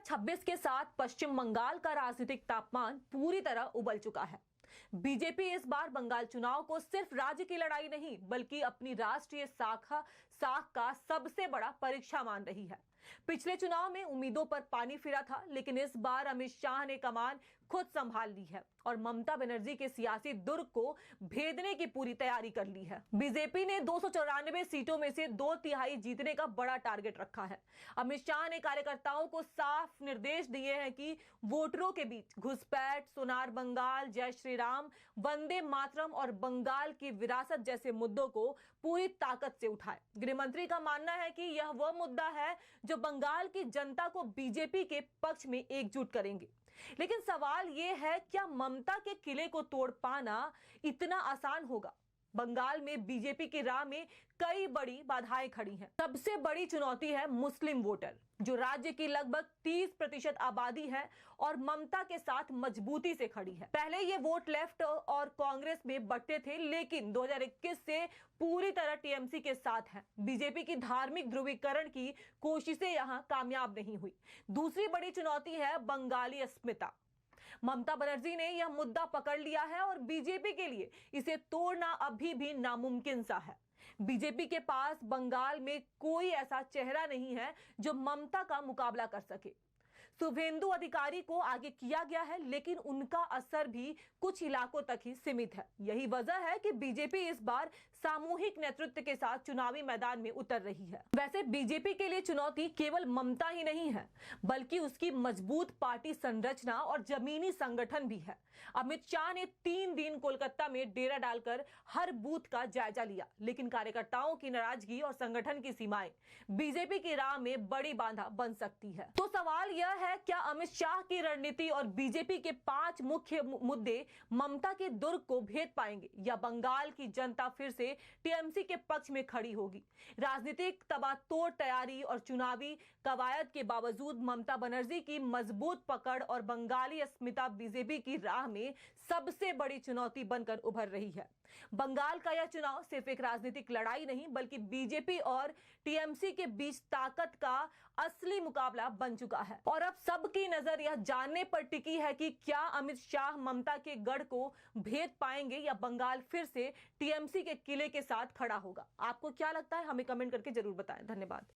2026 के साथ पश्चिम बंगाल का राजनीतिक तापमान पूरी तरह उबल चुका है। बीजेपी इस बार बंगाल चुनाव को सिर्फ राज्य की लड़ाई नहीं बल्कि अपनी राष्ट्रीय साख का सबसे बड़ा परीक्षा मान रही है। पिछले चुनाव में उम्मीदों पर पानी फिरा था, लेकिन इस बार अमित शाह ने कमान खुद संभाल ली है और ममता बनर्जी के सियासी दुर्ग को भेदने की पूरी तैयारी कर ली है। बीजेपी ने 294 सीटों में से 2/3 जीतने का बड़ा टारगेट रखा है। अमित शाह ने कार्यकर्ताओं को साफ निर्देश दिए हैं कि वोटरों के बीच घुसपैठ, सोनार बंगाल, जय श्री राम, वंदे मातरम और बंगाल की विरासत जैसे मुद्दों को पूरी ताकत से उठाए। गृह मंत्री का मानना है कि यह वह मुद्दा है जो बंगाल की जनता को बीजेपी के पक्ष में एकजुट करेंगे। लेकिन सवाल यह है, क्या ममता के किले को तोड़ पाना इतना आसान होगा? बंगाल में बीजेपी की राह में कई बड़ी बाधाएं खड़ी हैं। सबसे बड़ी चुनौती है मुस्लिम वोटर, जो राज्य की लगभग 30% आबादी है और ममता के साथ मजबूती से खड़ी है। पहले ये वोट लेफ्ट और कांग्रेस में बंटे थे, लेकिन 2021 से पूरी तरह टीएमसी के साथ है। बीजेपी की धार्मिक ध्रुवीकरण की कोशिशें यहां कामयाब नहीं हुई। दूसरी बड़ी चुनौती है बंगाली अस्मिता। ममता बनर्जी ने यह मुद्दा पकड़ लिया है और बीजेपी के लिए इसे तोड़ना अभी भी नामुमकिन सा है। बीजेपी के पास बंगाल में कोई ऐसा चेहरा नहीं है जो ममता का मुकाबला कर सके। शुभेंदु अधिकारी को आगे किया गया है, लेकिन उनका असर भी कुछ इलाकों तक ही सीमित है। यही वजह है कि बीजेपी इस बार सामूहिक नेतृत्व के साथ चुनावी मैदान में उतर रही है। वैसे बीजेपी के लिए चुनौती केवल ममता ही नहीं है, बल्कि उसकी मजबूत पार्टी संरचना और जमीनी संगठन भी है। अमित शाह ने 3 दिन कोलकाता में डेरा डालकर हर बूथ का जायजा लिया, लेकिन कार्यकर्ताओं की नाराजगी और संगठन की सीमाएं बीजेपी की राह में बड़ी बाधा बन सकती है। तो सवाल यह है, क्या अमित शाह की रणनीति और बीजेपी के 5 मुख्य मुद्दे ममता के दुर्ग को भेद पाएंगे, या बंगाल की जनता फिर से टीएमसी के पक्ष में खड़ी होगी? राजनीतिक तबातोड़ तैयारी और चुनावी कवायद के बावजूद ममता बनर्जी की मजबूत पकड़ और बंगाली अस्मिता बीजेपी की राह में सबसे बड़ी चुनौती बनकर उभर रही है। बंगाल का यह चुनाव सिर्फ एक राजनीतिक लड़ाई नहीं, बल्कि बीजेपी और टीएमसी के बीच ताकत का असली मुकाबला बन चुका है। और अब सबकी नजर यह जानने पर टिकी है कि क्या अमित शाह ममता के गढ़ को भेद पाएंगे या बंगाल फिर से टीएमसी के किले के साथ खड़ा होगा। आपको क्या लगता है? हमें कमेंट करके जरूर बताएं। धन्यवाद।